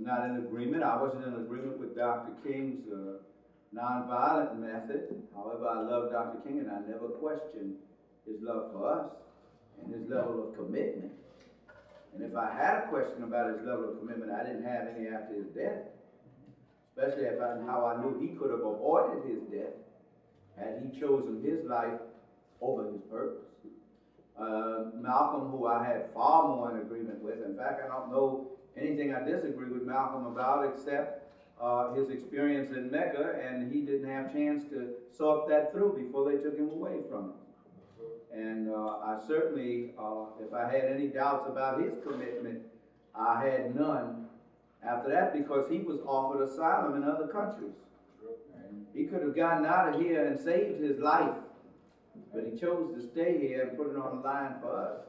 not in agreement. I wasn't in agreement with Dr. King's nonviolent method. However, I love Dr. King, and I never questioned his love for us and his level of commitment. And if I had a question about his level of commitment, I didn't have any after his death. Especially how I knew he could have avoided his death had he chosen his life over his purpose. Malcolm, who I had far more in agreement with. In fact, I don't know anything I disagree with Malcolm about except his experience in Mecca, and he didn't have a chance to sort that through before they took him away from it. And I certainly, if I had any doubts about his commitment, I had none after that, because he was offered asylum in other countries. He could have gotten out of here and saved his life, but he chose to stay here and put it on the line for us.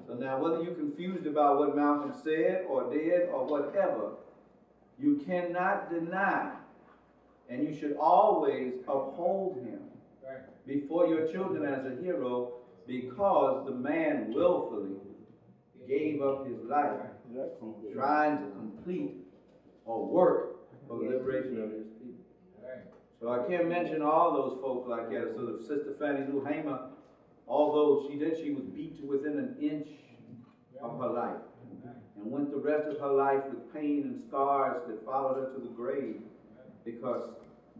So now, whether you're confused about what Malcolm said or did or whatever, you cannot deny, and you should always uphold him before your children as a hero, because the man willfully gave up his life trying to complete or work for the liberation of his people. So I can't mention all those folks like that. So the Sister Fannie Lou Hamer, although she was beat to within an inch of her life, and went the rest of her life with pain and scars that followed her to the grave, because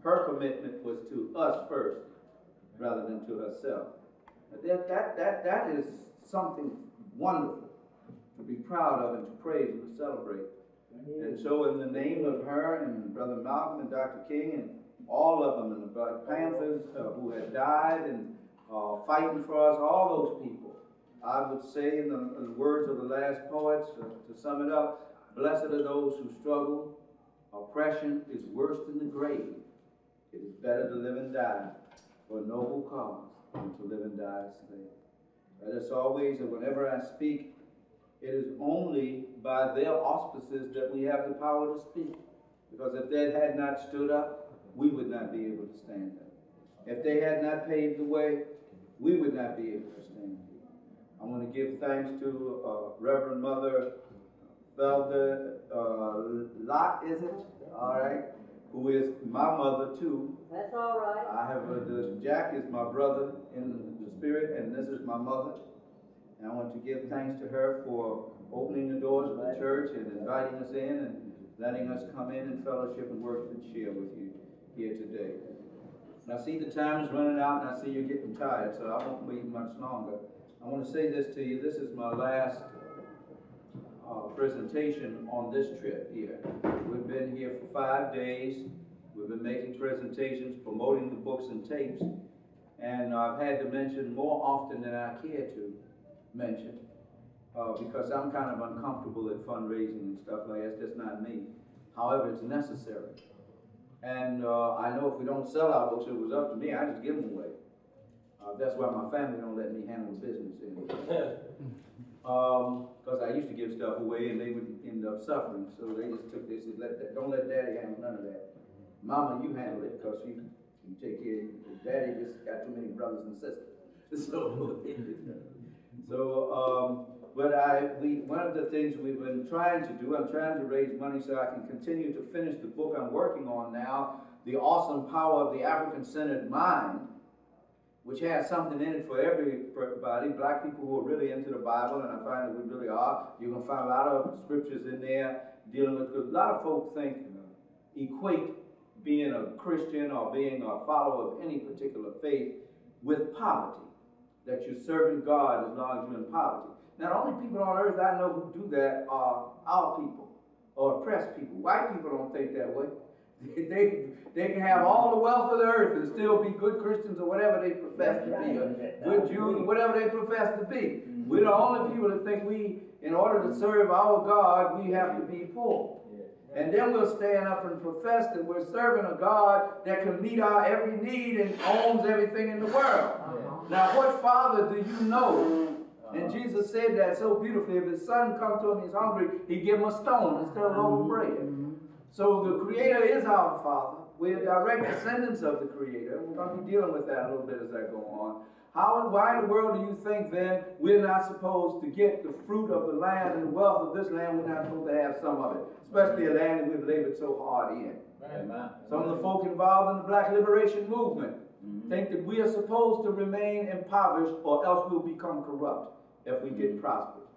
her commitment was to us first rather than to herself. That is something wonderful to be proud of and to praise and to celebrate. And so in the name of her and Brother Malcolm and Dr. King and all of them, and the Black Panthers who had died and fighting for us, all those people, I would say in the words of the last poets, to sum it up, blessed are those who struggle. Oppression is worse than the grave. It is better to live and die for a noble cause than to live and die a slave. Let us always, and whenever I speak, it is only by their auspices that we have the power to speak. Because if they had not stood up, we would not be able to stand up. If they had not paved the way, we would not be able to stand up. I want to give thanks to Reverend Mother Felder Lot, is it? All right. Who is my mother too. That's all right. I have Jack is my brother in the spirit, and this is my mother. And I want to give thanks to her for opening the doors of the church and inviting us in and letting us come in and fellowship and worship and share with you here today. And I see the time is running out, and I see you're getting tired, so I won't leave much longer. I want to say this to you. This is my last presentation on this trip here. We've been here for 5 days. We've been making presentations, promoting the books and tapes, and I've had to mention more often than I care to mention, because I'm kind of uncomfortable at fundraising and stuff like that. It's just not me. However, it's necessary. And I know if we don't sell our books, if it was up to me, I just give them away. That's why my family don't let me handle business anymore. Because I used to give stuff away and they would end up suffering. So they just took this and don't let Daddy handle none of that. Mama, you handle it because you take care of it. Daddy just got too many brothers and sisters. One of the things we've been trying to do, I'm trying to raise money so I can continue to finish the book I'm working on now, The Awesome Power of the African-Centered Mind, which has something in it for everybody. Black people who are really into the Bible, and I find that we really are. You're going to find a lot of scriptures in there dealing with, because a lot of folks equate being a Christian or being a follower of any particular faith with poverty, that you're serving God as long as you're in poverty. Now, the only people on earth I know who do that are our people, or oppressed people. White people don't think that way. They can have all the wealth of the earth and still be good Christians or whatever they profess to be, or good Jews or whatever they profess to be. We're the only people that think in order to serve our God, we have to be poor. And then we'll stand up and profess that we're serving a God that can meet our every need and owns everything in the world. Now, what father do you know? And Jesus said that so beautifully. If his son comes to him, he's hungry, he'd give him a stone instead of a loaf of bread. So the Creator is our Father. We're direct descendants of the Creator. We're going to be dealing with that a little bit as I go on. Why in the world do you think then we're not supposed to get the fruit of the land and the wealth of this land? We're not supposed to have some of it, especially a land that we've labored so hard in. Amen. Some of the folk involved in the black liberation movement think that we are supposed to remain impoverished or else we'll become corrupt if we get prosperous.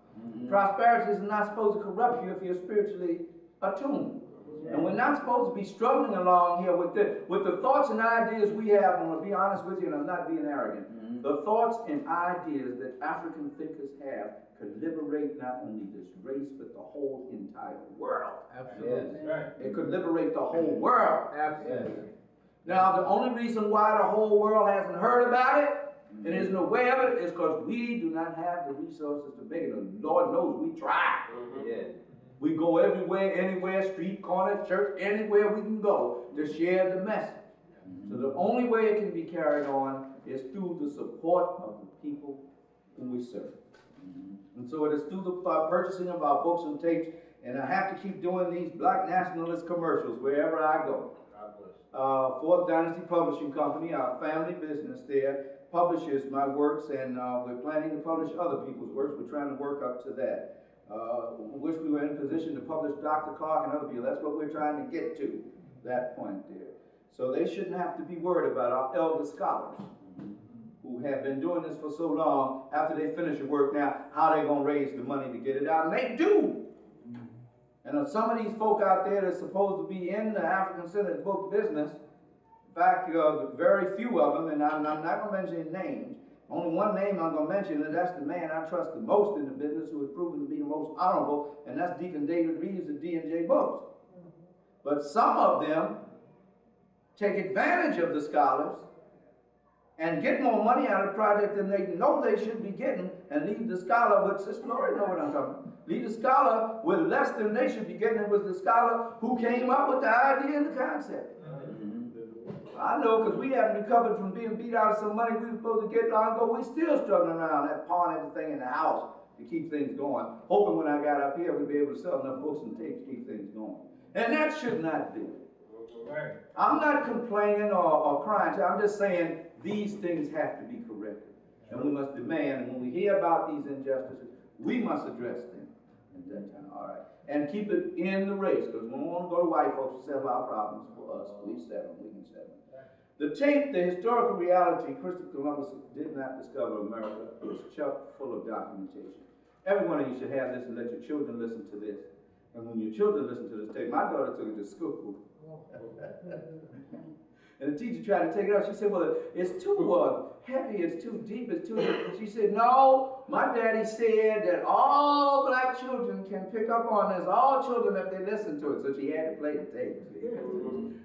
Prosperity is not supposed to corrupt you if you're spiritually attuned. And we're not supposed to be struggling along here with the thoughts and ideas we have. I'm going to be honest with you, and I'm not being arrogant. The thoughts and ideas that African thinkers have could liberate not only this race, but the whole entire world. Absolutely. Yes. Right. It could liberate the whole world. Absolutely. Now, the only reason why the whole world hasn't heard about it and isn't aware of it is because we do not have the resources to make it. And Lord knows we try. Yeah. We go everywhere, anywhere, street corner, church, anywhere we can go to share the message. So the only way it can be carried on is through the support of the people who we serve. And so it is through the purchasing of our books and tapes, and I have to keep doing these black nationalist commercials wherever I go. Fourth Dynasty Publishing Company, our family business there, publishes my works, and we're planning to publish other people's works. We're trying to work up to that. Wish we were in a position to publish Dr. Clark and other people. That's what we're trying to get to, that point there. So they shouldn't have to be worried about our elder scholars who have been doing this for so long. After they finish the work now, how are they going to raise the money to get it out? And they do. And some of these folk out there that's supposed to be in the African-centered book business, in fact, very few of them, and I'm not going to mention names. Only one name I'm going to mention, and that's the man I trust the most in the business, who has proven to be the most honorable, and that's Deacon David Reeves of D&J Books. But some of them take advantage of the scholars and get more money out of the project than they know they should be getting, and leave the scholar with, Sister Lori know what I'm talking about, leave the scholar with less than they should be getting. It was the scholar who came up with the idea and the concept. I know, because we haven't recovered from being beat out of some money we were supposed to get long ago. We're still struggling around that, pawn everything in the house to keep things going, hoping when I got up here we'd be able to sell enough books and tapes to keep things going. And that should not be. Right. I'm not complaining or crying. I'm just saying these things have to be corrected. And we must demand, and when we hear about these injustices, we must address them at that time. All right. And keep it in the race, because we don't want to go to white folks to settle our problems for us. We settle, we can settle. The tape, the historical reality, Christopher Columbus did not discover America, is chock full of documentation. Every one of you should have this and let your children listen to this. And when your children listen to this tape, my daughter took it to school. And the teacher tried to take it out. She said, well, it's too heavy, it's too deep, it's too... She said, no, my daddy said that all black children can pick up on this, all children if they listen to it. So she had to play the tape.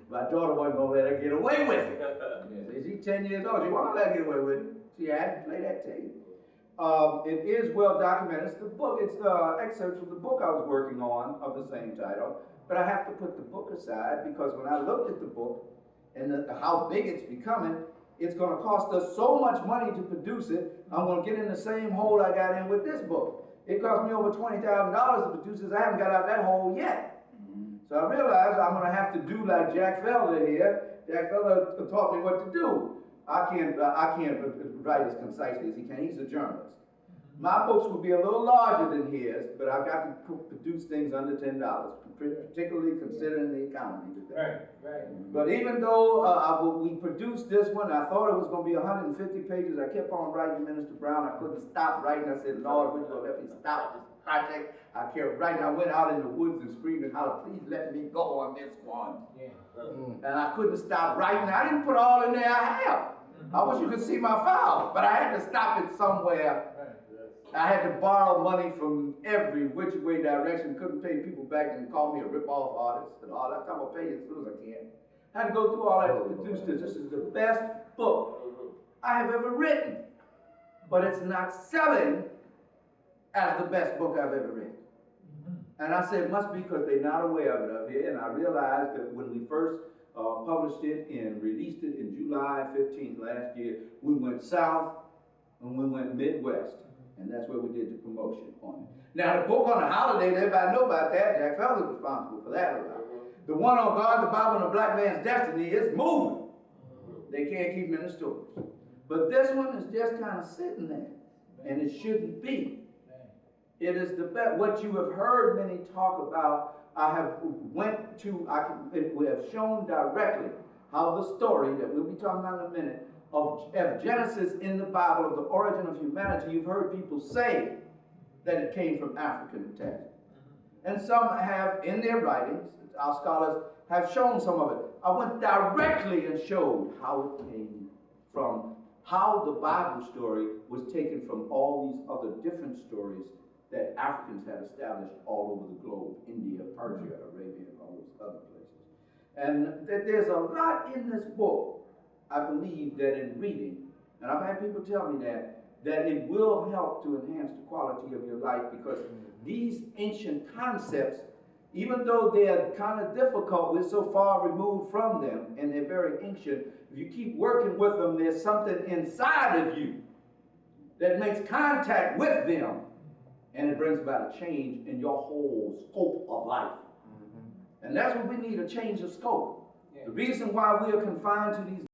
My daughter wasn't going to let her get away with it. So she's 10 years old. She wasn't going to let her get away with it. She had to play that tape. It is well documented. It's the book, it's excerpts from the book I was working on of the same title. But I have to put the book aside because when I looked at the book, and how big it's becoming, it's going to cost us so much money to produce it. I'm going to get in the same hole I got in with this book. It cost me over $20,000 to produce this. I haven't got out that hole yet. So I realized I'm going to have to do like Jack Felder here. Jack Felder taught me what to do. I can't write as concisely as he can. He's a journalist. My books would be a little larger than his, but I've got to produce things under $10, particularly considering the economy today. Right. But even though we produced this one, I thought it was going to be 150 pages. I kept on writing Minister Brown. I couldn't stop writing. I said, Lord, would you let me stop this project? I kept writing. I went out in the woods and screamed and hollered, please let me go on this one. And I couldn't stop writing. I didn't put all in there I have. I wish you could see my files, but I had to stop it somewhere. I had to borrow money from every which way direction, couldn't pay people back and call me a rip-off artist and all that. I'm going to pay you as soon as I can. I had to go through all that to produce this. This is the best book I have ever written, but it's not selling as the best book I've ever written. And I said, it must be because they're not aware of it up here. And I realized that when we first published it and released it in July 15th last year, we went south and we went Midwest. And that's where we did the promotion on it. Now, the book on the holidays, everybody know about that. Jack Felder's responsible for that. The one on God, the Bible, and the Black Man's Destiny is moving. They can't keep them in the stores. But this one is just kind of sitting there, and it shouldn't be. It is the best. What you have heard many talk about, we have shown directly how the story that we'll be talking about in a minute of Genesis in the Bible, of the origin of humanity, you've heard people say that it came from African texts. And some have in their writings, our scholars have shown some of it. I went directly and showed how it came from, how the Bible story was taken from all these other different stories that Africans had established all over the globe, India, Persia, Arabia, and all those other places. And that there's a lot in this book, I believe, that in reading, and I've had people tell me that it will help to enhance the quality of your life, because these ancient concepts, even though they're kind of difficult, we're so far removed from them, and they're very ancient, if you keep working with them, there's something inside of you that makes contact with them, and it brings about a change in your whole scope of life. And that's what we need, a change of scope. The reason why we are confined to these